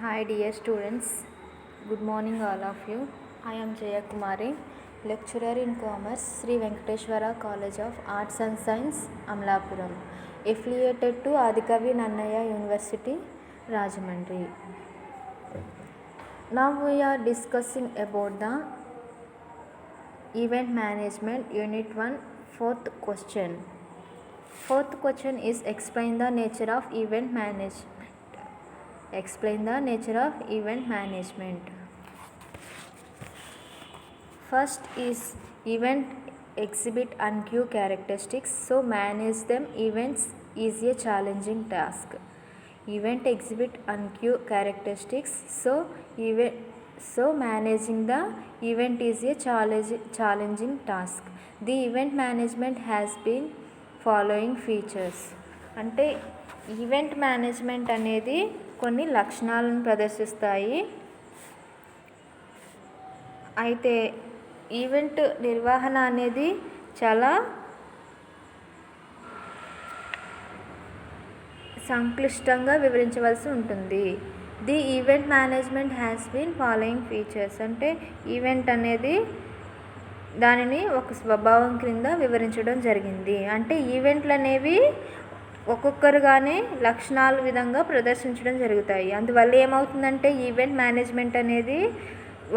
Hi dear students, good morning all of you. I am Jaya Kumari, lecturer in Commerce, Sri Venkateshwara College of Arts and Science, Amlapuram, affiliated to Adikavi Nannaya University, Rajahmundry. Now we are discussing about the Event Management Unit 1, fourth question. Fourth question is explain the nature of event management. Explain the nature of event management. First is event exhibit undue characteristics, so manage them events is a challenging task. Event exhibit undue characteristics, so managing the event is a challenging task. The event management has been following features. అంటే event management అనేది కొన్ని లక్షణాలను ప్రదర్శిస్తాయి. అయితే event నిర్వహణ అనేది చాలా సంక్లిష్టంగా వివరించవలసి ఉంటుంది. The event management has been following features అంటే ఈవెంట్ అనేది దానిని ఒక స్వభావం క్రింద వివరించడం జరిగింది. అంటే ఈవెంట్లు అనేవి ఒక్కొక్కరుగానే లక్షణాల విధంగా ప్రదర్శించడం జరుగుతాయి. అందువల్ల ఏమవుతుందంటే ఈవెంట్ మేనేజ్మెంట్ అనేది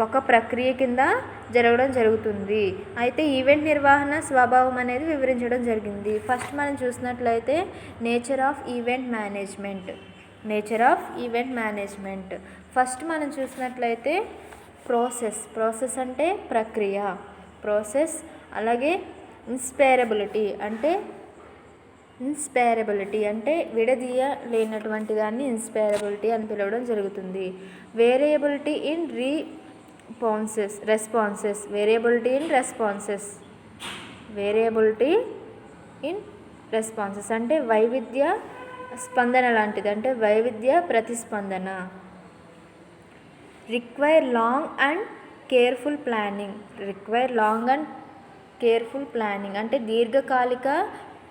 ఒక ప్రక్రియ కింద జరగడం జరుగుతుంది. అయితే ఈవెంట్ నిర్వహణ స్వభావం అనేది వివరించడం జరిగింది. ఫస్ట్ మనం చూసినట్లయితే nature of event management. First మనం చూసినట్లయితే ప్రాసెస్ అంటే ప్రక్రియ, ప్రాసెస్. అలాగే ఇన్స్పైరబిలిటీ అంటే విడదీయలేనటువంటి దాన్ని ఇన్స్పైరబిలిటీ అని పిలవడం జరుగుతుంది. వేరియబిలిటీ ఇన్ రెస్పాన్సెస్ అంటే వైవిధ్య స్పందన లాంటిది, అంటే వైవిధ్య ప్రతిస్పందన. Require long and careful planning అంటే దీర్ఘకాలిక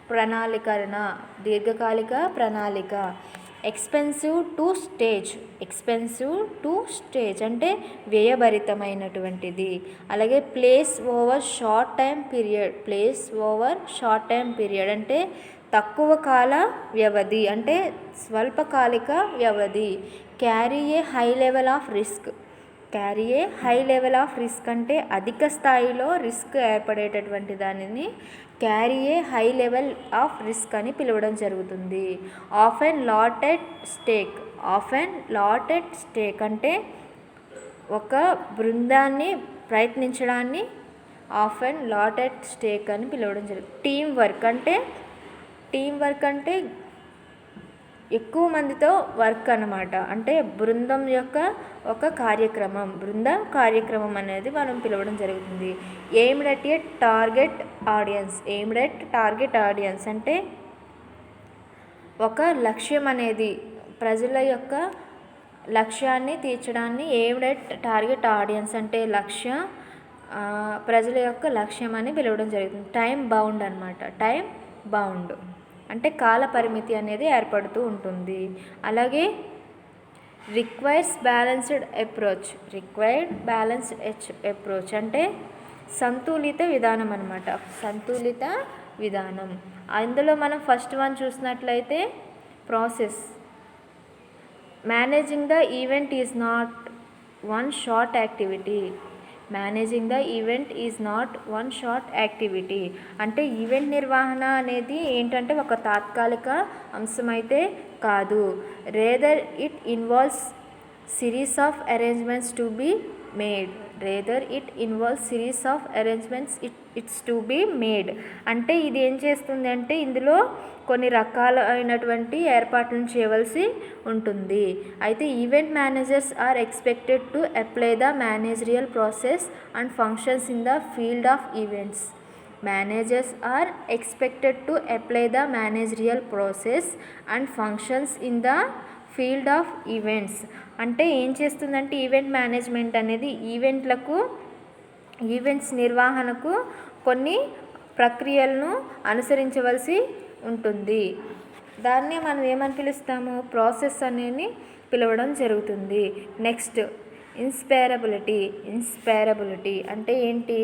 ప్రణాళిక. ఎక్స్పెన్సివ్ టు స్టేజ్ అంటే వ్యయభరితమైనటువంటిది. అలాగే place over short time period అంటే తక్కువ కాల వ్యవధి, అంటే స్వల్పకాలిక వ్యవధి. Carry A high level of risk అంటే అధిక స్థాయిలో రిస్క్ ఏర్పడేటటువంటి దానిని carry A high level of risk అని పిలవడం జరుగుతుంది. ఆఫెన్ లాట్ ఎట్ స్టేక్ అంటే ఒక బృందాన్ని ప్రయత్నించడాన్ని ఆఫెన్ లాట్ ఎట్ స్టేక్ అని పిలవడం జరుగుతుంది. టీం వర్క్ అంటే ఎక్కువ మందితో వర్క్ అన్నమాట. అంటే బృందం యొక్క ఒక బృంద కార్యక్రమం అనేది మనం పిలవడం జరుగుతుంది. ఎయిమ్డ్ అట్ టార్గెట్ ఆడియన్స్ అంటే ఒక లక్ష్యం అనేది ప్రజల యొక్క లక్ష్యాన్ని తీర్చడాన్ని ఎయిమ్డ్ అట్ టార్గెట్ ఆడియన్స్ అంటే ప్రజల యొక్క లక్ష్యం అని పిలవడం జరుగుతుంది. టైం బౌండ్ అంటే కాల పరిమితి అనేది ఏర్పడుతూ ఉంటుంది. అలాగే రిక్వైర్డ్ బ్యాలెన్స్డ్ అప్రోచ్ అంటే సంతులిత విధానం. అందులో మనం ఫస్ట్ వన్ చూసినట్లయితే process. Managing the event is not one short activity. అంటే ఈవెంట్ నిర్వహణ అనేది ఏంటంటే ఒక తాత్కాలిక అంశం అయితే కాదు. Rather it involves series of arrangements to be made. అంటే ఇది ఏం చేస్తుంది అంటే ఇందులో కొన్ని రకాలైనటువంటి ఏర్పాట్లను చేయవలసి ఉంటుంది. అయితే event managers are expected to apply the managerial process and functions in the field of events. అంటే ఏం చేస్తుందంటే ఈవెంట్ మేనేజ్మెంట్ అనేది ఈవెంట్స్ నిర్వహణకు కొన్ని ప్రక్రియలను అనుసరించవలసి ఉంటుంది. దాన్నే మనం ఏమని పిలుస్తాము, ప్రాసెస్ అనేది పిలవడం జరుగుతుంది. నెక్స్ట్ ఇన్స్పైరబిలిటీ అంటే ఏంటి,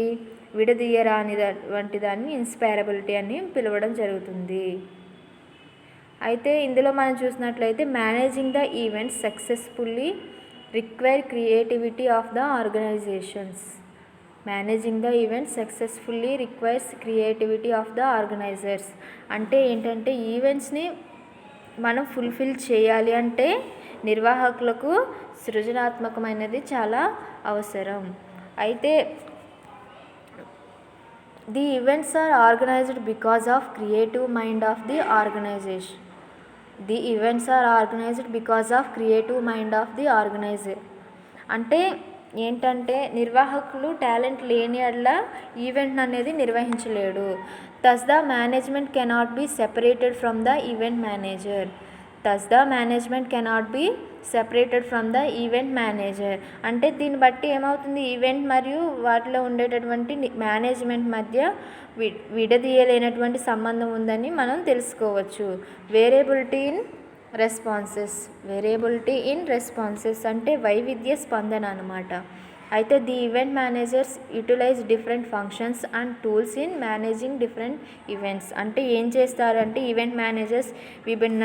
విడదీయరాని వంటి దాన్ని ఇన్స్పైరబిలిటీ అని పిలవడం జరుగుతుంది. అయితే ఇందులో మనం చూసినట్లయితే managing the events successfully require creativity of the organisations. Managing the events successfully requires creativity of the organisers అంటే ఏంటంటే ఈవెంట్స్ని మనం ఫుల్ఫిల్ చేయాలి అంటే నిర్వాహకులకు సృజనాత్మకమైనది చాలా అవసరం. అయితే the events are organised because of creative mind of the organisation. The events are organised because of creative mind of the organiser అంటే ఏంటంటే నిర్వాహకులు టాలెంట్ లేని యెడల ఈవెంట్ అనేది నిర్వహించలేడు. thus the management cannot be separated from the event manager. అంటే దీన్ని బట్టి ఏమవుతుంది, ఈవెంట్ మరియు వాటిలో ఉండేటటువంటి మేనేజ్మెంట్ మధ్య విడదీయలేనటువంటి సంబంధం ఉందని మనం తెలుసుకోవచ్చు. వేరియబిలిటీ ఇన్ రెస్పాన్సెస్ అంటే వైవిధ్య స్పందన అన్నమాట. అయితే the event managers utilise different functions and tools in managing different events. అంటే ఏం చేస్తారంటే ఈవెంట్ మేనేజర్స్ విభిన్న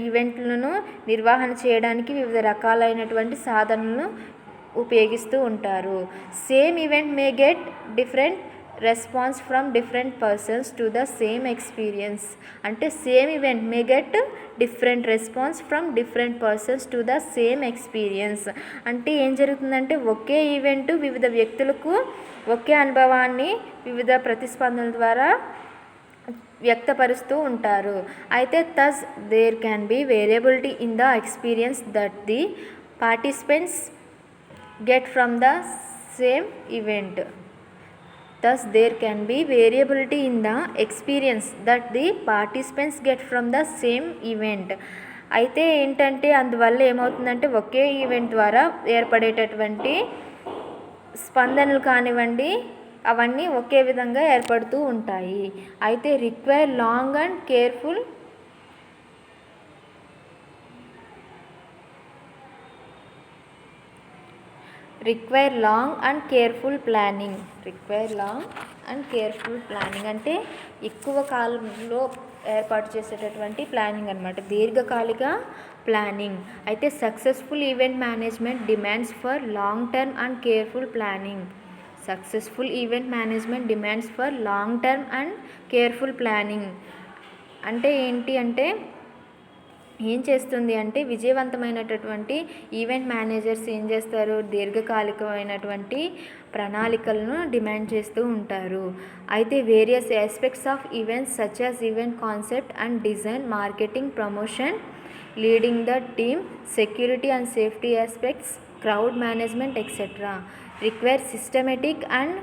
ఈవెంట్లను నిర్వహణ చేయడానికి వివిధ రకాలైనటువంటి సాధనలను ఉపయోగిస్తూ ఉంటారు. Same event may get different response from different persons to the same experience. అంటే same event may get different response from different persons to the same experience. అంటే ఏం జరుగుతుందంటే ఒకే ఈవెంట్ వివిధ వ్యక్తులకు ఒకే అనుభవాన్ని వివిధ ప్రతిస్పందనల ద్వారా వ్యక్తపరుస్తూ ఉంటారు. అయితే thus there can be variability in the experience that the participants get from the same event. Thus there can be variability in the experience that the participants get from the same event. అయితే ఏంటంటే అందువల్ల ఏమవుతుందంటే ఒకే event ద్వారా ఏర్పడేటటువంటి స్పందనలు కానివ్వండి అవన్నీ ఒకే విధంగా ఏర్పడుతూ ఉంటాయి. అయితే require long and careful planning అంటే ఎక్కువ కాలంలో ఏర్పాటు చేసేటటువంటి ప్లానింగ్ అన్నమాట, దీర్ఘకాలిక ప్లానింగ్. అయితే successful event management demands for long term and careful planning. అంటే ఏంటి అంటే ఏం చేస్తుంది అంటే విజయవంతమైనటువంటి ఈవెంట్ మేనేజర్స్ ఏం చేస్తారు, దీర్ఘకాలికమైనటువంటి ప్రణాళికలను డిమాండ్ చేస్తూ ఉంటారు. అయితే various aspects of events such as event concept and design, marketing, promotion, leading the team, security and safety aspects, crowd management etcetera require systematic and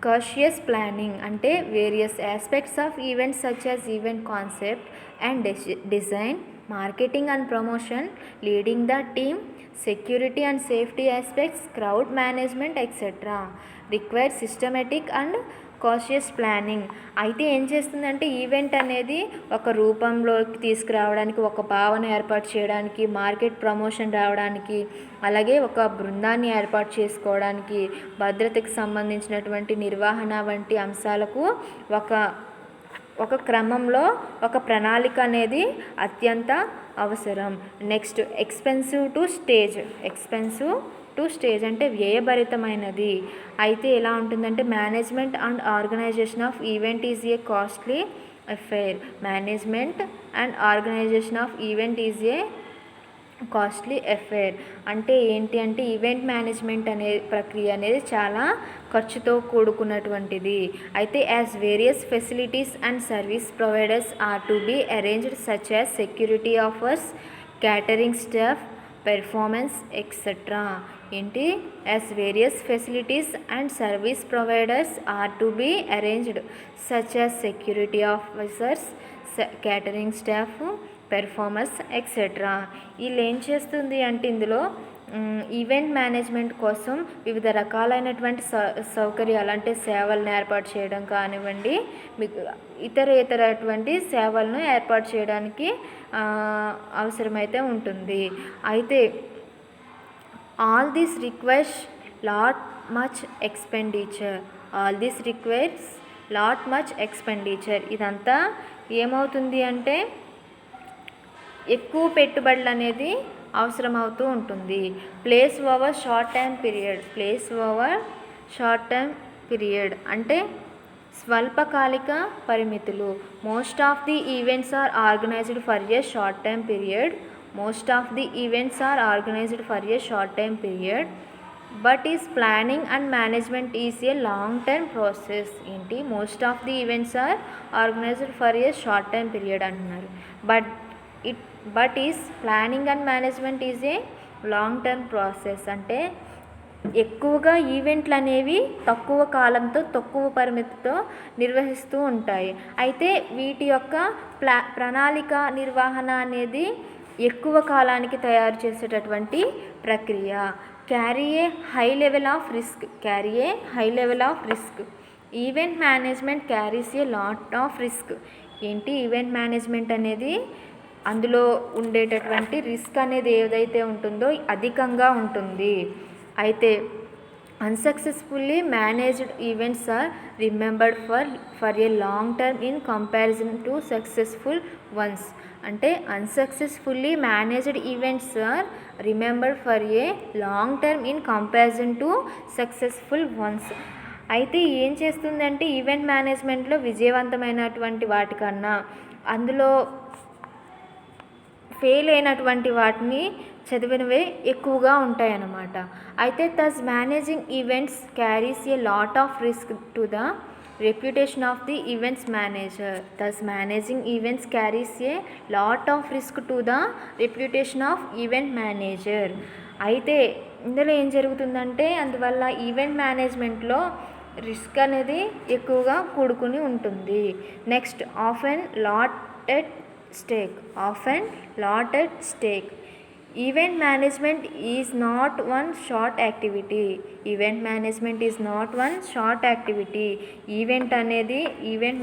cautious planning. అంటే various aspects of events such as event concept and design, marketing and promotion, leading the team, security and safety aspects, crowd management etcetera require systematic and cautious planning. అయితే ఏం చేస్తుందంటే event అనేది ఒక రూపంలోకి తీసుకురావడానికి, ఒక భావన ఏర్పాటు చేయడానికి, మార్కెట్ ప్రమోషన్ రావడానికి, అలాగే ఒక బృందాన్ని ఏర్పాటు చేసుకోవడానికి, భద్రతకు సంబంధించినటువంటి నిర్వహణ వంటి అంశాలకు ఒక క్రమంలో ఒక ప్రణాళిక అనేది అత్యంత అవసరం. నెక్స్ట్ ఎక్స్పెన్సివ్ టు స్టేజ్ అంటే వ్యయభరితమైనది. అయితే ఎలా ఉంటుందంటే management and organisation of event is a costly affair. అంటే ఏంటి అంటే ఈవెంట్ మేనేజ్మెంట్ అనే ప్రక్రియ అనేది చాలా ఖర్చుతో కూడుకున్నటువంటిది. అయితే as various facilities and service providers are to be arranged such as security offers, catering staff, performance etcetera. ఏంటి, as various facilities and service providers are to be arranged such as security officers, catering staff, performers etcetera. వీళ్ళు ఏం చేస్తుంది అంటే ఇందులో event management కోసం వివిధ రకాలైనటువంటి సౌకర్యాలు అంటే సేవలను ఏర్పాటు చేయడం కానివ్వండి, ఇతరటువంటి సేవలను ఏర్పాటు చేయడానికి అవసరమైతే ఉంటుంది. అయితే all this request lot much expenditure ఇదంతా ఏమవుతుంది అంటే ఎక్కువ పెట్టుబడులు అనేది అవసరమవుతూ ఉంటుంది. Place over short time period అంటే స్వల్పకాలిక పరిమితులు. Most of the events are organized for a short time period but is planning and management is a long term process. ఏంటి most of the events are organized for a short time period అంటున్నారు. But is planning and management is a long term process అంటే ఎక్కువగా ఈవెంట్లు అనేవి తక్కువ కాలంతో తక్కువ పరిమితితో నిర్వహిస్తూ ఉంటాయి. అయితే వీటి యొక్క ప్రణాళిక నిర్వహణ అనేది ఎక్కువ కాలానికి తయారు చేసేటటువంటి ప్రక్రియ. Carry A high level of risk. Event management carries a lot of risk. ఏంటి ఈవెంట్ మేనేజ్మెంట్ అనేది అందులో ఉండేటటువంటి రిస్క్ అనేది ఏదైతే ఉంటుందో అధికంగా ఉంటుంది. అయితే unsuccessfully managed events are remembered for a long term in comparison to successful ones. అంటే unsuccessfully managed events are remembered for a long term in comparison to successful ones. అయితే ఏం చేస్తుందంటే ఈవెంట్ మేనేజ్మెంట్లో విజయవంతమైనటువంటి వాటికన్నా అందులో ఫెయిల్ అయినటువంటి వాటిని చదివినవే ఎక్కువగా ఉంటాయన్నమాట. అయితే thus managing events carries a lot of risk to the reputation of the events manager. అయితే ఇందులో ఏం జరుగుతుందంటే అందువల్ల ఈవెంట్ మేనేజ్మెంట్లో రిస్క్ అనేది ఎక్కువగా కూడుకుని ఉంటుంది. Next often lot at stake. Event management is not one short activity. Event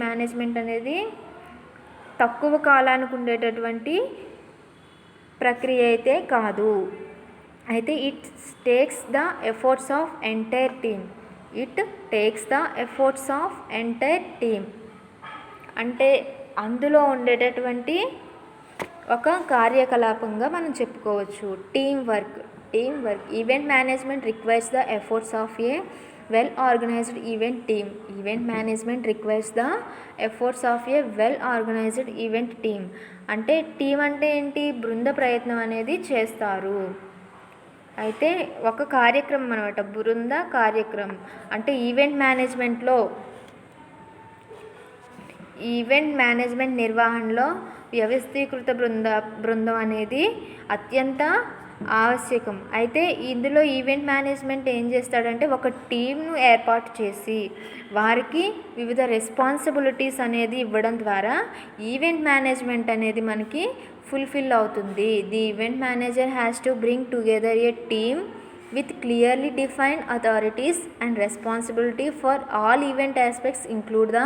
management అనేది తక్కువ కాలానికి ఉండేటటువంటి ప్రక్రియ అయితే కాదు. అయితే it takes the efforts of entire team. అంటే అందులో ఉండేటటువంటి ఒక కార్యకలాపంగా మనం చెప్పుకోవచ్చు. Team work. Event management requires the efforts of a well organised event team. అంటే టీం అంటే ఏంటి? బృంద ప్రయత్నం అనేది చేస్తారు. అయితే ఒక కార్యక్రమం అన్నమాట, బృంద కార్యక్రమం. అంటే ఈవెంట్ మేనేజ్మెంట్ నిర్వహణలో వ్యవస్థీకృత బృందం అనేది అత్యంత ఆవశ్యకం. అయితే ఇందులో ఈవెంట్ మేనేజ్మెంట్ ఏం చేస్తాడంటే ఒక టీంను ఏర్పాటు చేసి వారికి వివిధ రెస్పాన్సిబిలిటీస్ అనేది ఇవ్వడం ద్వారా ఈవెంట్ మేనేజ్మెంట్ అనేది మనకి ఫుల్ఫిల్ అవుతుంది. The event manager has to bring together A team with clearly defined authorities and responsibility for all event aspects include the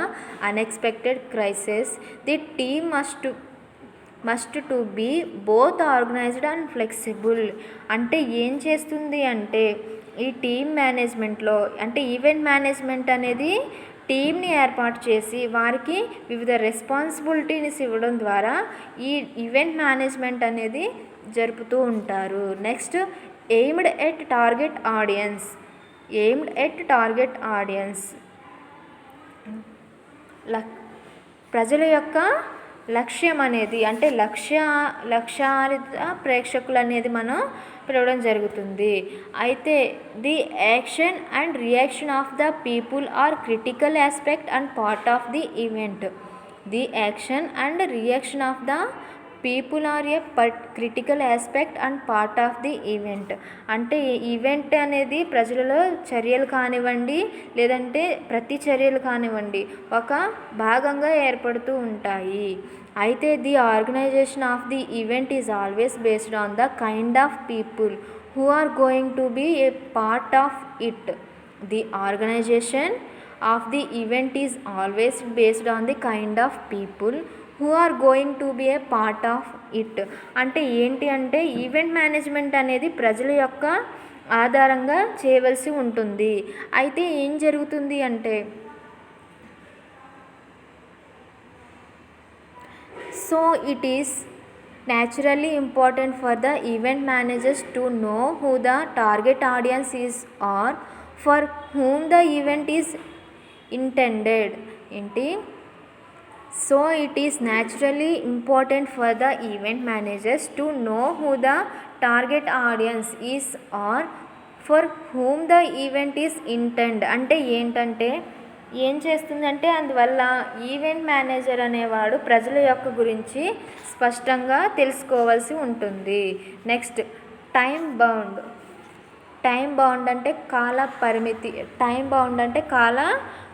unexpected crisis. The team must to be both organized and flexible. అంటే ఏం చేస్తుంది అంటే ఈ team మేనేజ్మెంట్లో అంటే event management అనేది టీమ్ని ఏర్పాటు చేసి వారికి వివిధ రెస్పాన్సిబిలిటీస్ ఇవ్వడం ద్వారా ఈ ఈవెంట్ మేనేజ్మెంట్ అనేది జరుపుతూ ఉంటారు. Next aimed at target audience. ప్రజల యొక్క లక్ష్యం అనేది అంటే లక్ష్యాలిత ప్రేక్షకులు అనేది మనం పిలవడం జరుగుతుంది. అయితే the action and reaction of the people are critical aspect and part of the event. The action and reaction of the people are a critical aspect and part of the event. అంటే event అనేది ప్రజలలో చర్యలు కానివ్వండి, లేదంటే ప్రతి చర్యలు కానివ్వండి ఒక భాగంగా ఏర్పడుతూ ఉంటాయి. అయితే the organisation of the event is always based on the kind of people who are going to be a part of it. The organization of the event is always based on the kind of people who are going to be a part of it. అంటే ఏంటి అంటే event management అనేది ప్రజల యొక్క ఆధారంగా చేయవలసి ఉంటుంది. అయితే ఏం జరుగుతుంది అంటే so it is naturally important for the event managers to know who the target audience is or for whom the event is intended. So it is naturally important for the event managers to know who the target audience is or for whom the event is intended. అంటే ఏంటంటే ఏం చేస్తుందంటే అందువల్ల event manager అనేవాడు ప్రజల యొక్క గురించి స్పష్టంగా తెలుసుకోవాల్సి ఉంటుంది. నెక్స్ట్ టైం బౌండ్ అంటే కాల పరిమితి. టైం బౌండ్ అంటే కాల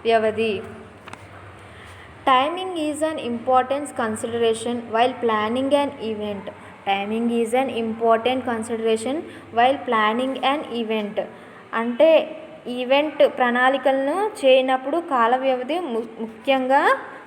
వ్యవధి. Timing is an important consideration while planning an event. Timing is an important consideration while planning an event. అంటే ఈవెంట్ ప్రణాళికలను చేయనప్పుడు కాల వ్యవధి ముఖ్యంగా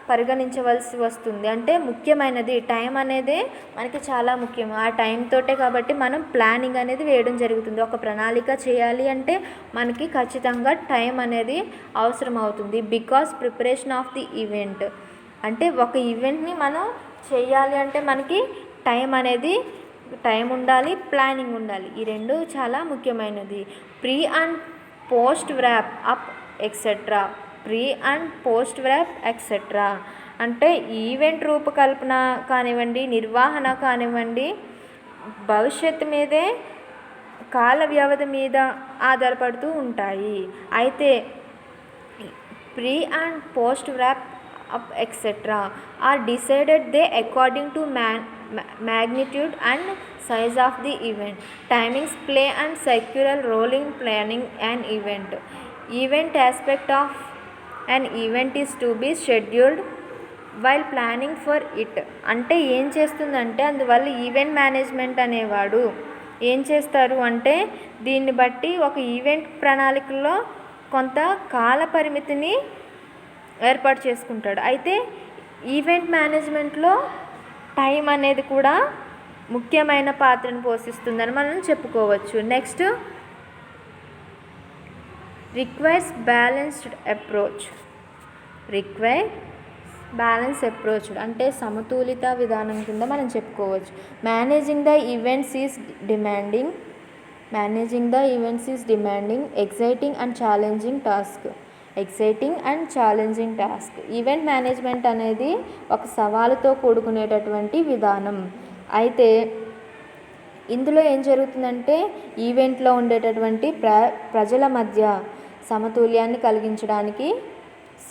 పరిగణించవలసి వస్తుంది. అంటే ముఖ్యమైనది టైం అనేది మనకి చాలా ముఖ్యం. ఆ టైం తోటే కాబట్టి మనం ప్లానింగ్ అనేది వేయడం జరుగుతుంది. ఒక ప్రణాళిక చేయాలి అంటే మనకి ఖచ్చితంగా టైం అనేది అవసరం అవుతుంది. Because preparation of the event అంటే ఒక ఈవెంట్ని మనం చేయాలి అంటే మనకి టైం ఉండాలి, ప్లానింగ్ ఉండాలి. ఈ రెండు చాలా ముఖ్యమైనది. Pre and post wrap up etcetera. Pre and post wrap etcetera అంటే ఈవెంట్ రూపకల్పన కానివ్వండి, నిర్వహణ కానివ్వండి, భవిష్యత్తు మీదే కాల వ్యవధి మీద ఆధారపడుతూ ఉంటాయి. అయితే pre and post wrap up etcetera are decided they according to magnitude and size of the event. Timings play and secular role in planning an event. Event aspect of an event is to be scheduled while planning for it. అంటే ఏం చేస్తుందంటే అందువల్ల event management అనేవాడు ఏం చేస్తారు అంటే దీన్ని బట్టి ఒక ఈవెంట్ ప్రణాళికలో కొంత కాల పరిమితిని ఏర్పాటు చేసుకుంటాడు. అయితే ఈవెంట్ మేనేజ్మెంట్లో టైం అనేది కూడా ముఖ్యమైన పాత్రను పోషిస్తుందని మనం చెప్పుకోవచ్చు. నెక్స్ట్ రిక్వైర్స్ బ్యాలెన్స్డ్ అప్రోచ్ అంటే సమతులిత విధానం కింద మనం చెప్పుకోవచ్చు. Managing the events is demanding exciting and challenging task. Event management అనేది ఒక సవాలుతో కూడుకునేటటువంటి విధానం. అయితే ఇందులో ఏం జరుగుతుందంటే ఈవెంట్లో ఉండేటటువంటి ప్రజల మధ్య సమతుల్యాన్ని కలిగించడానికి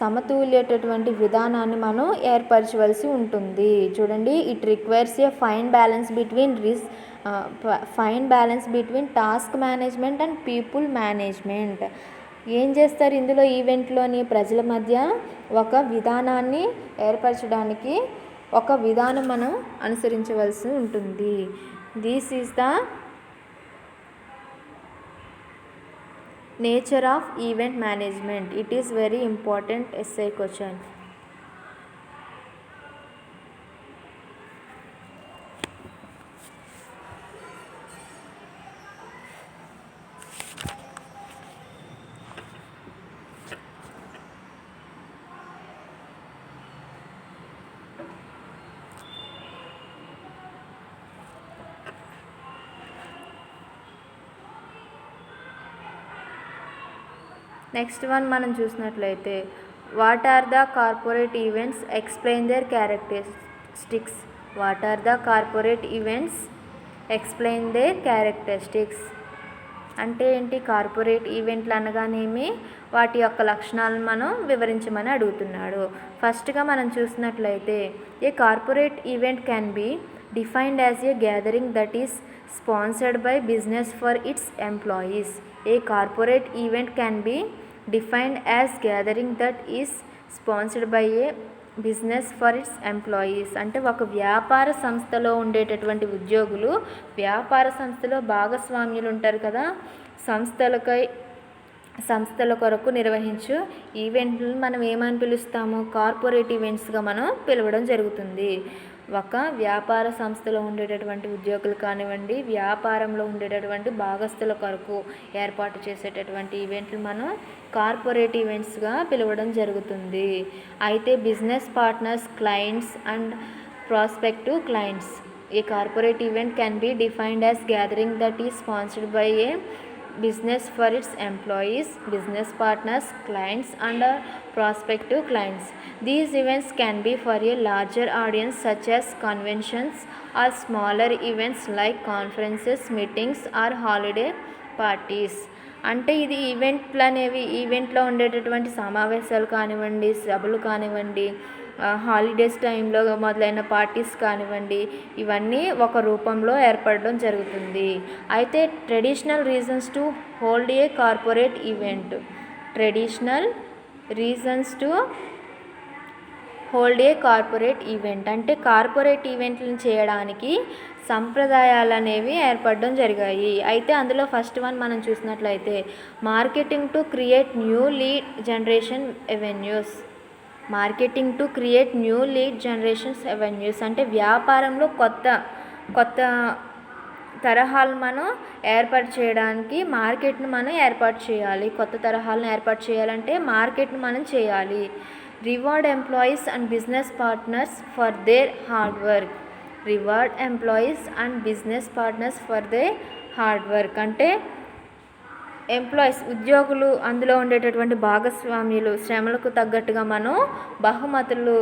సమతుల్యటువంటి విధానాన్ని మనం ఏర్పరచవలసి ఉంటుంది. చూడండి, it requires a fine balance between task management and people management. ఏం చేస్తారు ఇందులో ఈవెంట్లోని ప్రజల మధ్య ఒక విధానాన్ని ఏర్పరచడానికి ఒక విధానం మనం అనుసరించవలసి ఉంటుంది. This is the nature of event management. It is very important essay question. Next one మనం చూసినట్లయితే what are the corporate events explain their characteristics. అంటే ఏంటి? కార్పొరేట్ ఈవెంట్లు అనగానేమి వాటి యొక్క లక్షణాలను మనం వివరించమని అడుగుతున్నాడు. ఫస్ట్గా మనం చూసినట్లయితే a corporate event can be defined as a gathering that is sponsored by business for its employees. A corporate event can be defined as gathering that is sponsored by a business for its employees. అంటే ఒక వ్యాపార సంస్థలో ఉండేటటువంటి ఉద్యోగులు వ్యాపార సంస్థలో భాగస్వామ్యులు ఉంటారు కదా, సంస్థల కొరకు నిర్వహించు ఈవెంట్లు మనం ఏమని పిలుస్తాము? కార్పొరేట్ ఈవెంట్స్గా మనం పిలవడం జరుగుతుంది. ఒక వ్యాపార సంస్థలో ఉండేటటువంటి ఉద్యోగులు కానివ్వండి, వ్యాపారంలో ఉండేటటువంటి భాగస్తుల కొరకు ఏర్పాటు చేసేటటువంటి ఈవెంట్లు మనం కార్పొరేట్ ఈవెంట్స్గా పిలవడం జరుగుతుంది. అయితే business partners, clients and prospective clients. A corporate event can be defined as gathering that is sponsored by A business for its employees, business partners, clients and prospective clients. These events can be for a larger audience such as conventions or smaller events like conferences, meetings or holiday parties. అంటే ఇది ఈవెంట్లు అనేవి ఈవెంట్లో ఉండేటటువంటి సమావేశాలు కానివ్వండి, సభలు కానివ్వండి, హాలిడేస్ టైంలో మొదలైన పార్టీస్ కానివ్వండి, ఇవన్నీ ఒక రూపంలో ఏర్పడడం జరుగుతుంది. అయితే traditional reasons to hold a corporate event. Traditional reasons to hold a corporate event అంటే కార్పొరేట్ ఈవెంట్లను చేయడానికి సంప్రదాయాలు అనేవి ఏర్పడడం జరిగాయి. అయితే అందులో ఫస్ట్ వన్ మనం చూసినట్లయితే marketing to create new lead generation avenues. Marketing to create new lead generations avenues అంటే వ్యాపారంలో కొత్త తరహాలను మనం ఏర్పాటు చేయడానికి మార్కెట్ను మనం ఏర్పాటు చేయాలి. కొత్త తరహాలను ఏర్పాటు చేయాలంటే మార్కెట్ను మనం చేయాలి. Reward employees and business partners for their hard work. Reward employees and business partners for their hard work అంటే ఎంప్లాయీస్, ఉద్యోగులు, అందులో ఉండేటటువంటి భాగస్వామ్యులు శ్రమలకు తగ్గట్టుగా మనం బహుమతులు,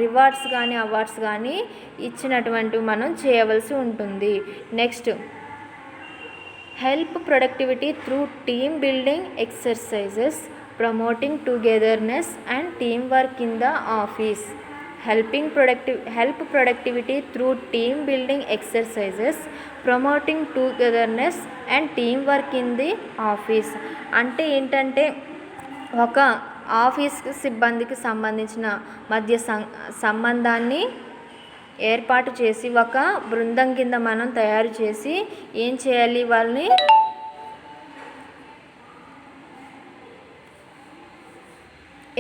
రివార్డ్స్ కానీ అవార్డ్స్ కానీ ఇచ్చినటువంటివి మనం చేయవలసి ఉంటుంది. Next, help productivity through team building exercises promoting togetherness and team work in the office. help productivity through team building exercises promoting togetherness and teamwork in the office. అంటే ఏంటంటే ఒక ఆఫీస్ సిబ్బందికి సంబంధించిన మధ్య సంబంధాన్ని ఏర్పాటు చేసి ఒక బృందం కింద మనం తయారు చేసి ఏం చేయాలి, వాళ్ళని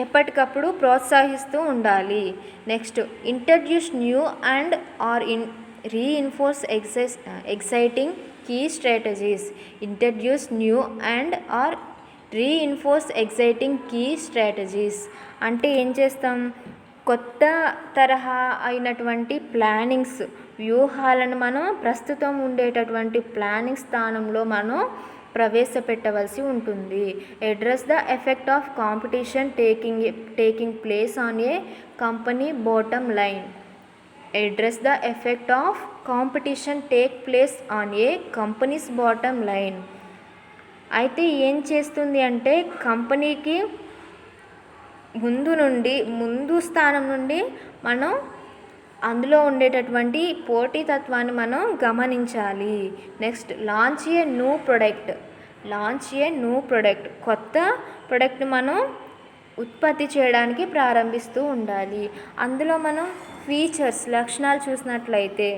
ఎప్పటికప్పుడు ప్రోత్సహిస్తూ ఉండాలి. Next, introduce new and or reinforce exciting key strategies. Introduce new and or reinforce exciting key strategies అంటే ఏం చేస్తాం? కొత్త తరహా అయినటువంటి ప్లానింగ్స్, వ్యూహాలను మనం ప్రస్తుతం ఉండేటటువంటి ప్లానింగ్ స్థానంలో మనం ప్రవేశపెట్టవలసి ఉంటుంది. Address the effect of competition taking place on a company bottom line. Address the effect of competition take place on a companies bottom line. అయితే ఏం చేస్తుంది అంటే కంపెనీకి ముందు స్థానం నుండి మనం అందులో ఉండేటటువంటి పోటీతత్వాన్ని మనం గమనించాలి. Next, launch a new product. కొత్త ప్రొడక్ట్ని మనం ఉత్పత్తి చేయడానికి ప్రారంభిస్తూ ఉండాలి. అందులో మనం ఫీచర్స్, లక్షణాలు చూసినట్లయితే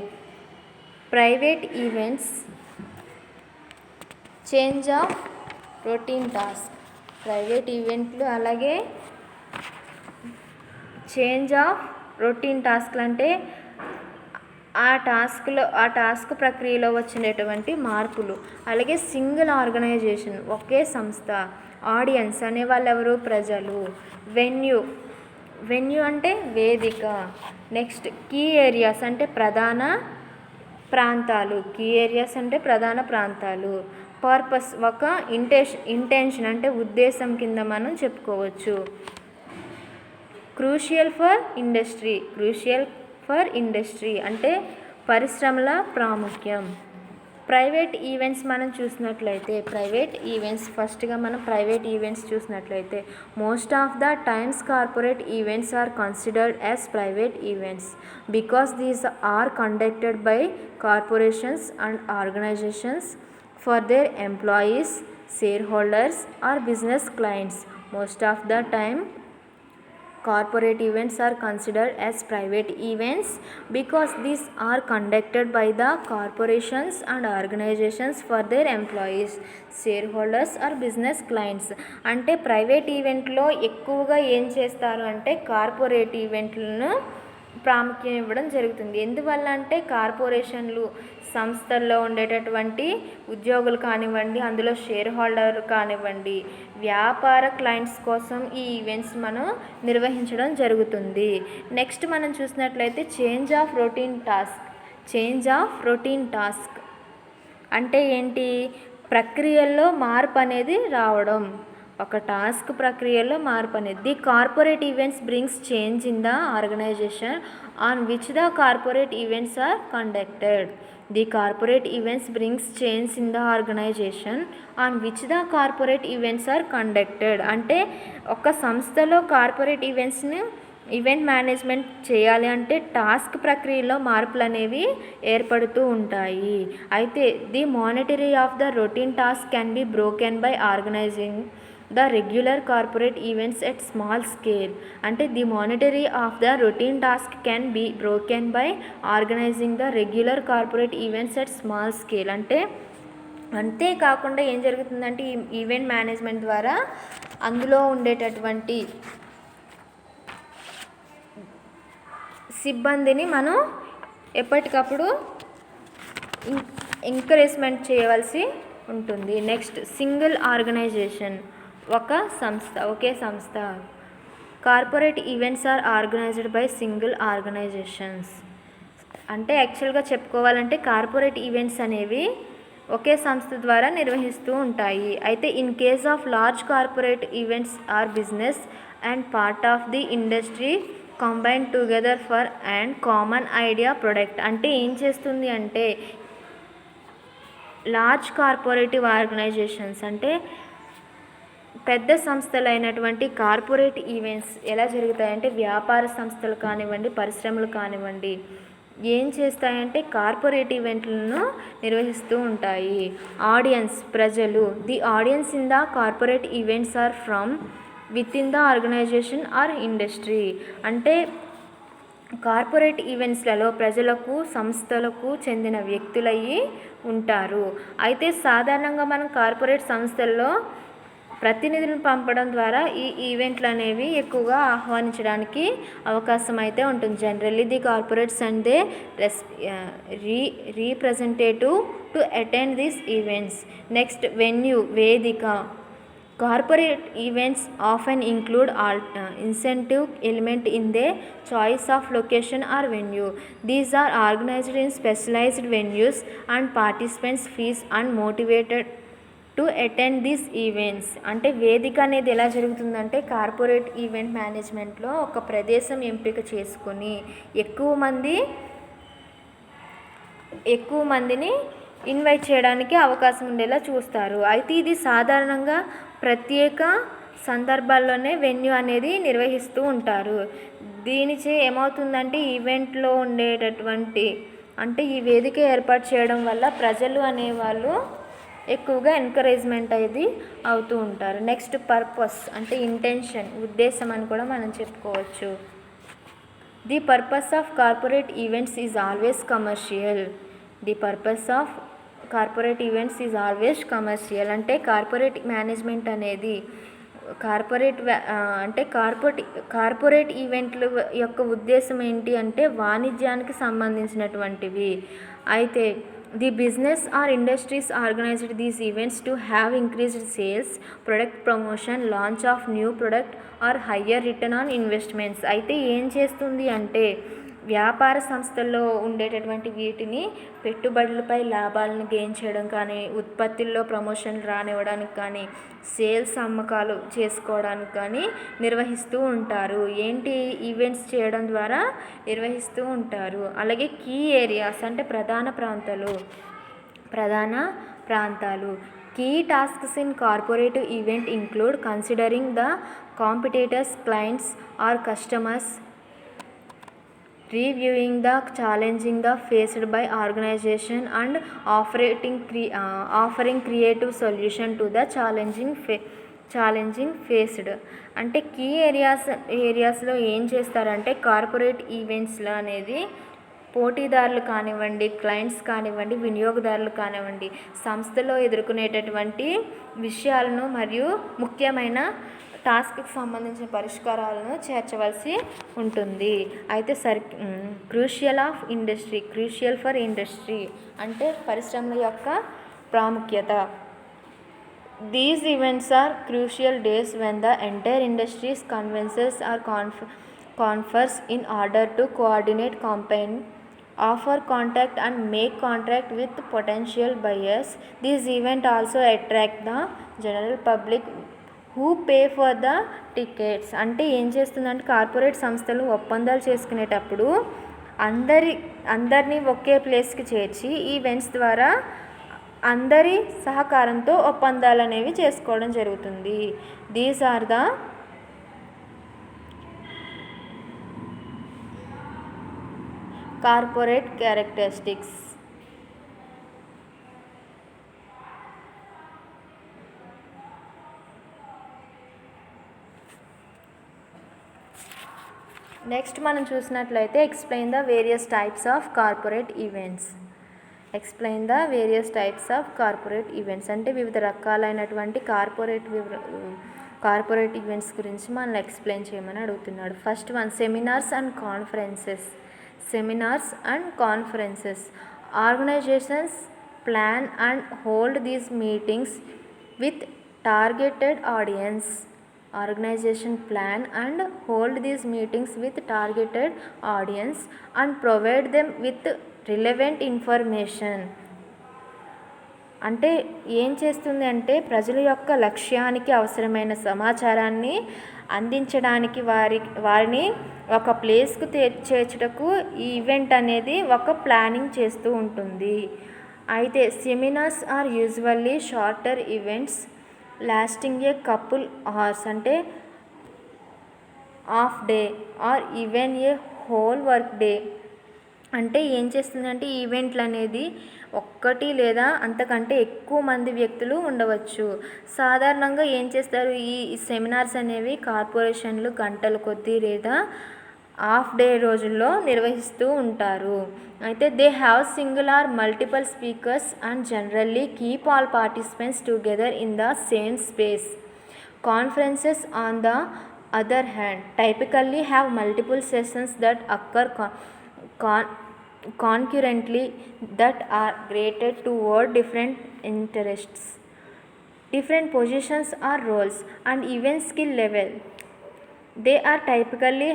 private events, change of routine task. Private ఈవెంట్లు అలాగే చేంజ్ ఆఫ్ రొటీన్ టాస్క్లు అంటే ఆ టాస్క్ ప్రక్రియలో వచ్చినటువంటి మార్పులు. అలాగే సింగిల్ ఆర్గనైజేషన్, ఒకే సంస్థ. ఆడియన్స్ అనేవాళ్ళు ఎవరు? ప్రజలు. వెన్యూ అంటే వేదిక. నెక్స్ట్, కీ ఏరియాస్ అంటే ప్రధాన ప్రాంతాలు. పర్పస్ ఒక ఇంటెన్షన్ అంటే ఉద్దేశం కింద మనం చెప్పుకోవచ్చు. క్రూషియల్ ఫర్ ఇండస్ట్రీ అంటే పరిశ్రమల ప్రాముఖ్యం. ప్రైవేట్ ఈవెంట్స్ మనం చూసినట్లయితే ఫస్ట్గా మనం ప్రైవేట్ ఈవెంట్స్ చూసినట్లయితే most of the times corporate events are considered as private events because these are conducted by corporations and organisations for their employees, shareholders or business clients. Most of the time corporate events are considered as private events because these are conducted by the corporations and organizations for their employees, shareholders or business clients. అంటే private ఈవెంట్లో ఎక్కువగా ఏం చేస్తారు అంటే corporate ఈవెంట్లను ప్రాముఖ్యం ఇవ్వడం జరుగుతుంది. ఎందువల్ల అంటే కార్పొరేషన్లు, సంస్థల్లో ఉండేటటువంటి ఉద్యోగులు కానివ్వండి, అందులో షేర్ హోల్డర్ కానివ్వండి, వ్యాపార క్లయింట్స్ కోసం ఈ ఈవెంట్స్ మనం నిర్వహించడం జరుగుతుంది. నెక్స్ట్ మనం చూసినట్లయితే చేంజ్ ఆఫ్ రొటీన్ టాస్క్ అంటే ఏంటి? ప్రక్రియల్లో మార్పు అనేది రావడం, ఒక టాస్క్ ప్రక్రియలో మార్పు అనేది. The corporate events brings change in the organisation on which the corporate events are conducted. The corporate events brings change in the organisation on which the corporate events are conducted అంటే ఒక సంస్థలో corporate event management చేయాలి అంటే task ప్రక్రియలో మార్పులు అనేవి ఏర్పడుతూ ఉంటాయి. అయితే the monetary of the routine task can be broken by organizing the regular corporate events at small scale. అంటే the monetary of the routine task can be broken by organizing the regular corporate events at small scale. అంటే అంతేకాకుండా ఏం జరుగుతుందంటే ఈ event management ద్వారా అందులో ఉండేటటువంటి సిబ్బందిని మనం ఎప్పటికప్పుడు ఎంకరేజ్మెంట్ చేయవలసి ఉంటుంది. నెక్స్ట్ సింగిల్ ఆర్గనైజేషన్, ఒకే సంస్థ. Corporate events are organised by single organisations. అంటే యాక్చువల్గా చెప్పుకోవాలంటే కార్పొరేట్ ఈవెంట్స్ అనేవి ఒకే సంస్థ ద్వారా నిర్వహిస్తూ ఉంటాయి. అయితే in case of large corporate events or business and part of the industry combine together for and common idea product. అంటే ఏం చేస్తుంది అంటే లార్జ్ కార్పొరేటివ్ ఆర్గనైజేషన్స్ అంటే పెద్ద సంస్థలైనటువంటి కార్పొరేట్ ఈవెంట్స్ ఎలా జరుగుతాయంటే వ్యాపార సంస్థలు కానివ్వండి, పరిశ్రమలు కానివ్వండి, ఏం చేస్తాయంటే కార్పొరేట్ ఈవెంట్లను నిర్వహిస్తూ ఉంటాయి. ఆడియన్స్, ప్రజలు. The audience in the corporate events are from within the organisation or industry. అంటే కార్పొరేట్ ఈవెంట్స్లలో ప్రజలకు, సంస్థలకు చెందిన వ్యక్తులయ్యి ఉంటారు. అయితే సాధారణంగా మనం కార్పొరేట్ సంస్థల్లో ప్రతినిధులను పంపడం ద్వారా ఈ ఈవెంట్లు అనేవి ఎక్కువగా ఆహ్వానించడానికి అవకాశం అయితే ఉంటుంది. Generally the corporates and they representative to attend these events. Next venue, వేదిక. Corporate events often include incentive element in their choice of location or venue. These are organized in specialized venues and participants fees and motivated to attend these events. అంటే వేదిక అనేది ఎలా జరుగుతుందంటే corporate event మేనేజ్మెంట్లో ఒక ప్రదేశం ఎంపిక చేసుకొని ఎక్కువ మందిని ఇన్వైట్ చేయడానికి అవకాశం ఉండేలా చూస్తారు. అయితే ఇది సాధారణంగా ప్రత్యేక సందర్భాల్లోనే వెన్యూ అనేది నిర్వహిస్తూ ఉంటారు. దీనిచే ఏమవుతుందంటే ఈవెంట్లో ఉండేటటువంటి అంటే ఈ వేదిక ఏర్పాటు చేయడం వల్ల ప్రజలు అనేవాళ్ళు ఎక్కువగా ఎంకరేజ్మెంట్ అనేది అవుతూ ఉంటారు. నెక్స్ట్ పర్పస్ అంటే ఇంటెన్షన్, ఉద్దేశం అని కూడా మనం చెప్పుకోవచ్చు. The purpose of corporate events is always commercial. The purpose of corporate events is always commercial. అంటే కార్పొరేట్ మేనేజ్మెంట్ అనేది కార్పొరేట్ ఈవెంట్ల యొక్క ఉద్దేశం ఏంటి అంటే వాణిజ్యానికి సంబంధించినటువంటివి. అయితే the business are industries organised these events to have increased sales, product promotion, launch of new product are higher return on investments. అయితే ఏం చేస్తుంది అంటే వ్యాపార సంస్థల్లో ఉండేటటువంటి వీటిని పెట్టుబడులపై లాభాలను గెయిన్ చేయడం కానీ, ఉత్పత్తుల్లో ప్రమోషన్లు రానివ్వడానికి కానీ, సేల్స్ అమ్మకాలు చేసుకోవడానికి కానీ నిర్వహిస్తూ ఉంటారు. ఈవెంట్స్ చేయడం ద్వారా నిర్వహిస్తూ ఉంటారు. అలాగే కీ ఏరియాస్ అంటే ప్రధాన ప్రాంతాలు. ప్రధాన ప్రాంతాలు. Key tasks in corporative event include considering the competitors, clients or customers, reviewing the challenges faced by organization and offering creative solution to the challenging faced. అంటే కీ ఏరియాస్లో ఏం చేస్తారంటే కార్పొరేట్ ఈవెంట్స్లో అనేది పోటీదారులు కానివ్వండి, క్లయింట్స్ కానివ్వండి, వినియోగదారులు కానివ్వండి, సంస్థలో ఎదుర్కొనేటటువంటి విషయాలను మరియు ముఖ్యమైన టాస్క్కి సంబంధించిన పరిష్కారాలను చేర్చవలసి ఉంటుంది. అయితే క్రూషియల్ ఫర్ ఇండస్ట్రీ అంటే పరిశ్రమల యొక్క ప్రాముఖ్యత. These events are crucial days when the entire industries convenes or confers in order to coordinate campaign, offer contact and make contract with potential buyers. These events also attract the general public who pay for the tickets. అంటే ఏం చేస్తుందంటే corporate సంస్థలు ఒప్పందాలు చేసుకునేటప్పుడు అందరినీ ఒకే ప్లేస్కి చేర్చి events ద్వారా అందరి సహకారంతో ఒప్పందాలు అనేవి చేసుకోవడం జరుగుతుంది. These are the corporate characteristics. Next మనం చూసినట్లయితే explain the various types of corporate events. అంటే వివిధ రకాలైనటువంటి కార్పొరేట్ ఈవెంట్స్ గురించి మనం ఎక్స్ప్లెయిన్ చేయమని అడుగుతున్నాడు. First one seminars and conferences. Organisations plan and hold these meetings with targeted audience. And provide them with relevant information. అంటే ఏం చేస్తుంది అంటే ప్రజల యొక్క లక్ష్యానికి అవసరమైన సమాచారాన్ని అందించడానికి వారిని ఒక ప్లేస్కు చేర్చుటకు ఈ ఈవెంట్ అనేది ఒక ప్లానింగ్ చేస్తూ ఉంటుంది. అయితే seminars are usually shorter events lasting a couple hours, అంటే half day or even a whole work day. అంటే ఏం చేస్తుందంటే ఈవెంట్లు అనేది ఒక్కటి లేదా అంతకంటే ఎక్కువ మంది వ్యక్తులు ఉండవచ్చు. సాధారణంగా ఏం చేస్తారు, ఈ సెమినార్స్ అనేవి కార్పొరేషన్లు గంటల కొద్దీ లేదా హాఫ్ డే రోజుల్లో నిర్వహిస్తూ ఉంటారు. అయితే they have single or multiple speakers and generally keep all participants together in the same space. Conferences on the other hand typically have multiple sessions that occur concurrently that are rated toward different interests, different positions or roles, and even skill level. They are typically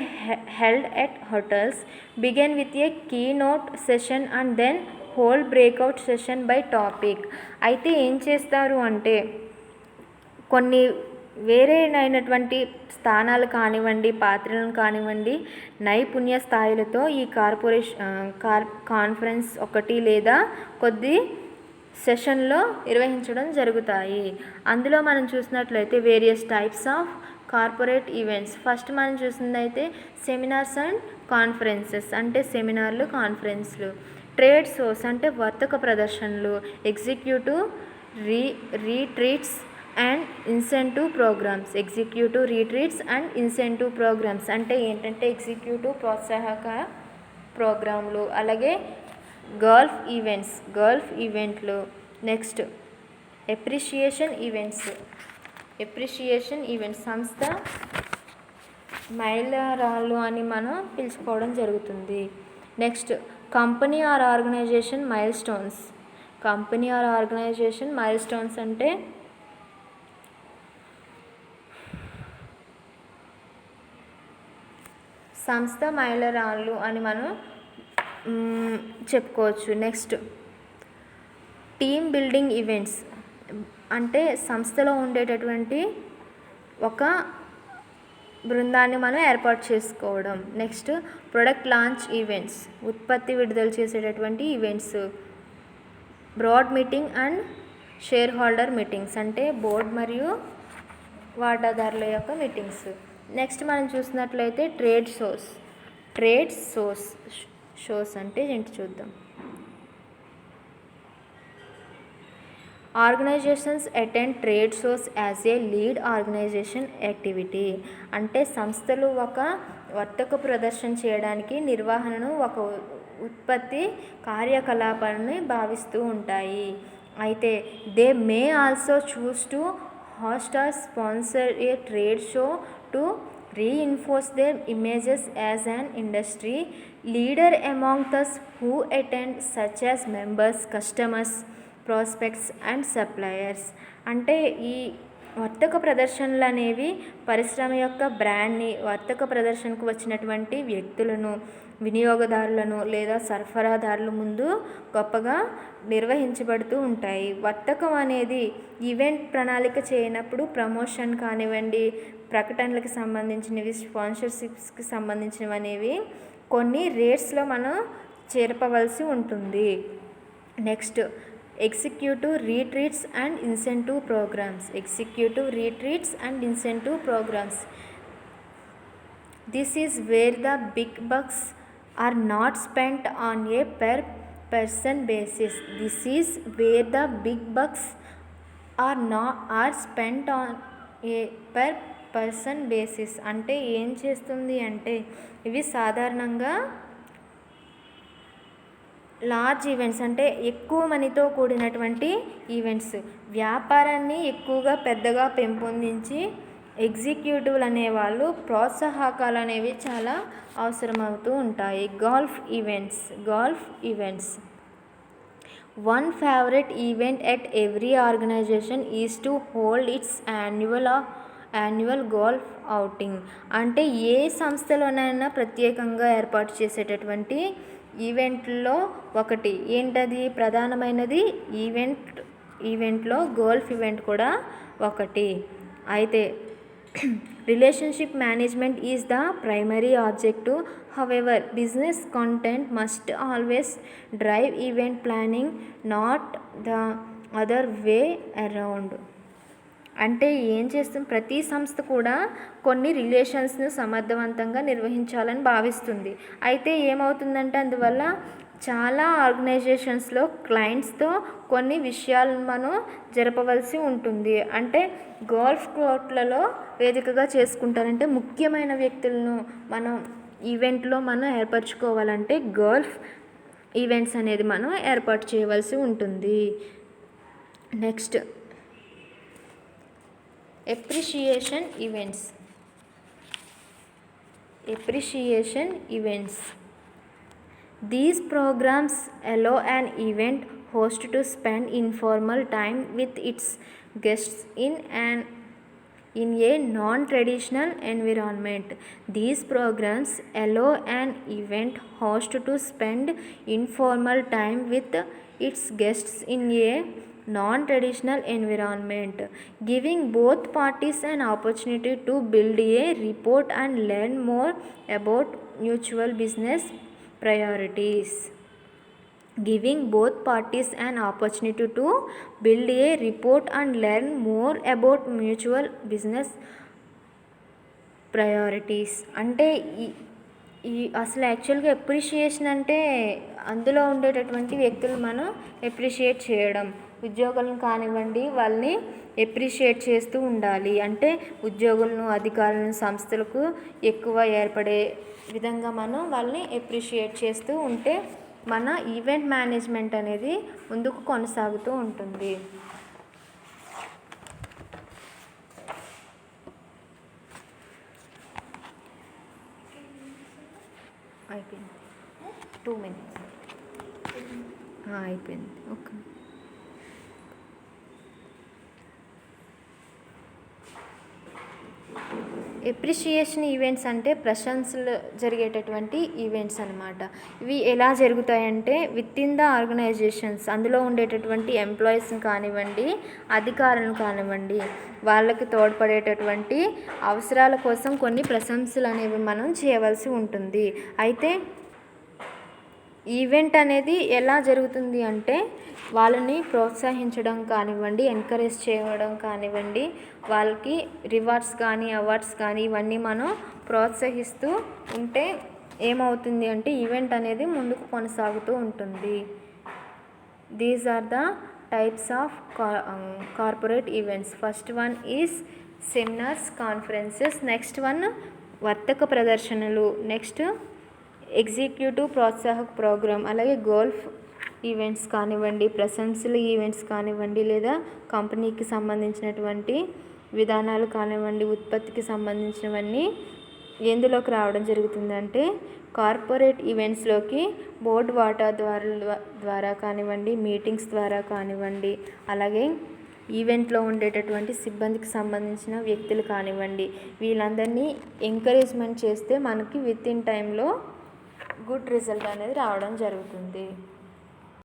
held at hotels, begin with a keynote session and then whole breakout session by topic. అయితే ఏం చేస్తారు అంటే కొన్ని వేరేనైనటువంటి స్థానాలు కానివ్వండి, పాత్రలను కానివ్వండి, నైపుణ్య స్థాయిలతో ఈ కాన్ఫరెన్స్ ఒకటి లేదా కొద్ది సెషన్లో నిర్వహించడం జరుగుతాయి. అందులో మనం చూసినట్లయితే various types of corporate events. First మనం చూసిందైతే సెమినార్స్ అండ్ కాన్ఫరెన్సెస్, అంటే సెమినార్లు, కాన్ఫరెన్స్లు. ట్రేడ్ షోస్ అంటే వర్తక ప్రదర్శనలు. Executive retreats and incentive programmes. అంటే ఏంటంటే ఎగ్జిక్యూటివ్ ప్రోత్సాహక ప్రోగ్రాంలు. అలాగే గల్ఫ్ ఈవెంట్లు. నెక్స్ట్ ఎప్రిషియేషన్ ఈవెంట్స్ సంస్థ మైలురాళ్ళు అని మనం పిలుచుకోవడం జరుగుతుంది. Next company or organisation milestones అంటే సంస్థ మైలురాళ్ళు అని మనం చెప్పుకోవచ్చు. నెక్స్ట్ టీమ్ బిల్డింగ్ ఈవెంట్స్ అంటే సంస్థలో ఉండేటటువంటి ఒక బృందాన్ని మనం ఏర్పాటు చేసుకోవడం. నెక్స్ట్ ప్రొడక్ట్ లాంచ్ ఈవెంట్స్, ఉత్పత్తి విడుదల చేసేటటువంటి events. Board meeting and shareholder meetings అంటే బోర్డ్ మరియు వాటాదారుల యొక్క మీటింగ్స్. నెక్స్ట్ మనం చూసినట్లయితే ట్రేడ్ షోస్ అంటే ఏంటి చూద్దాం. Organisations attend trade shows as a lead organisation activity అంటే సంస్థలు ఒక వర్తక ప్రదర్శన చేయడానికి నిర్వహణను ఒక ఉత్పత్తి కార్యకలాపాలని భావిస్తూ ఉంటాయి. అయితే they may also choose to host or sponsor a trade show to reinforce their images as an industry leader among those who attend, such as members, customers, prospects and suppliers. అంటే ఈ వర్తక ప్రదర్శనలు అనేవి పరిశ్రమ యొక్క బ్రాండ్ని వర్తక ప్రదర్శనకు వచ్చినటువంటి వ్యక్తులను, వినియోగదారులను లేదా సరఫరాదారుల ముందు గొప్పగా నిర్వహించబడుతూ ఉంటాయి. వర్తకం అనేది ఈవెంట్ ప్రణాళిక చేయనప్పుడు ప్రమోషన్ కానివ్వండి, ప్రకటనలకు సంబంధించినవి, స్పాన్సర్షిప్స్కి సంబంధించినవి అనేవి కొన్ని రేట్స్లో మనం చేర్పవలసి ఉంటుంది. Next executive retreats and incentive programmes. This is where the big bucks are not spent on a per person basis. are spent on a per person basis అంటే ఏం చేస్తుంది అంటే ఇవి సాధారణంగా లార్జ్ ఈవెంట్స్ అంటే ఎక్కువ మనీతో కూడినటువంటి ఈవెంట్స్ వ్యాపారాన్ని ఎక్కువగా పెద్దగా పెంపొందించి ఎగ్జిక్యూటివ్లు అనేవాళ్ళు ప్రోత్సాహకాలు అనేవి చాలా అవసరమవుతూ ఉంటాయి. Golf events one favourite event at every organisation is to hold its annual golf outing అంటే ఏ సంస్థలోనైనా ప్రత్యేకంగా ఏర్పాటు చేసేటటువంటి ఈవెంట్లో ఒకటి ఏంటది ప్రధానమైనది ఈవెంట్లో గోల్ఫ్ ఈవెంట్ కూడా ఒకటి. అయితే relationship management is the primary objective. However, business content must always drive event planning, not the other way around. అంటే ఏం చేస్తుంది ప్రతి సంస్థ కూడా కొన్ని రిలేషన్స్ను సమర్థవంతంగా నిర్వహించాలని భావిస్తుంది. అయితే ఏమవుతుందంటే అందువల్ల చాలా ఆర్గనైజేషన్స్లో క్లయింట్స్తో కొన్ని విషయాలను మనం జరపవలసి ఉంటుంది. అంటే గోల్ఫ్ కోర్ట్లలో వేదికగా చేసుకుంటారంటే ముఖ్యమైన వ్యక్తులను మనం ఈవెంట్లో మనం ఏర్పరచుకోవాలంటే గోల్ఫ్ ఈవెంట్స్ అనేది మనం ఏర్పాటు చేయవలసి ఉంటుంది. Next appreciation events. These programs allow an event host to spend informal time with its guests in a non-traditional environment. These programs allow an event host to spend informal time with its guests in a non-traditional environment, giving both parties an opportunity to build a rapport and learn more about mutual business priorities. Giving both parties an opportunity to build a rapport and learn more about mutual business priorities. అంటే ఈ అసలు యాక్చువల్గా appreciation అంటే అందులో ఉండేటటువంటి వ్యక్తులు మనం appreciate చేయడం, ఉద్యోగులను కానివ్వండి వాళ్ళని ఎప్రిషియేట్ చేస్తూ ఉండాలి. అంటే ఉద్యోగులను, అధికారులను, సంస్థలకు ఎక్కువ ఏర్పడే విధంగా మనం వాళ్ళని ఎప్రిషియేట్ చేస్తూ ఉంటే మన ఈవెంట్ మేనేజ్మెంట్ అనేది ముందుకు కొనసాగుతూ ఉంటుంది. అయిపోయింది 2 minutes అయిపోయింది. ఓకే. ఎప్రిషియేషన్ ఈవెంట్స్ అంటే ప్రశంసలు జరిగేటటువంటి ఈవెంట్స్ అన్నమాట. ఇవి ఎలా జరుగుతాయంటే విత్ ఇన్ ద ఆర్గనైజేషన్స్ అందులో ఉండేటటువంటి ఎంప్లాయీస్ని కానివ్వండి, అధికారులను కానివ్వండి, వాళ్ళకి తోడ్పడేటటువంటి అవసరాల కోసం కొన్ని ప్రశంసలు అనేవి మనం చేయవలసి ఉంటుంది. అయితే ఈవెంట్ అనేది ఎలా జరుగుతుంది అంటే వాళ్ళని ప్రోత్సహించడం కానివ్వండి, ఎంకరేజ్ చేయడం కానివ్వండి, వాళ్ళకి రివార్డ్స్ కానీ అవార్డ్స్ కానీ ఇవన్నీ మనం ప్రోత్సహిస్తూ ఉంటే ఏమవుతుంది అంటే ఈవెంట్ అనేది ముందుకు కొనసాగుతూ ఉంటుంది. These are the types of corporate events. First one is seminars, conferences. Next one వర్తక ప్రదర్శనలు. నెక్స్ట్ ఎగ్జిక్యూటివ్ ప్రోత్సాహక ప్రోగ్రామ్. అలాగే గోల్ఫ్ ఈవెంట్స్ కానివ్వండి, ప్రశంసల ఈవెంట్స్ కానివ్వండి, లేదా కంపెనీకి సంబంధించినటువంటి విధానాలు కానివ్వండి, ఉత్పత్తికి సంబంధించినవన్నీ ఎందులోకి రావడం జరుగుతుందంటే కార్పొరేట్ ఈవెంట్స్లోకి బోర్డు వాటా ద్వారా కానివ్వండి, మీటింగ్స్ ద్వారా కానివ్వండి, అలాగే ఈవెంట్లో ఉండేటటువంటి సిబ్బందికి సంబంధించిన వ్యక్తులు కానివ్వండి, వీళ్ళందరినీ ఎంకరేజ్మెంట్ చేస్తే మనకి విత్ ఇన్ టైంలో గుడ్ రిజల్ట్ అనేది రావడం జరుగుతుంది.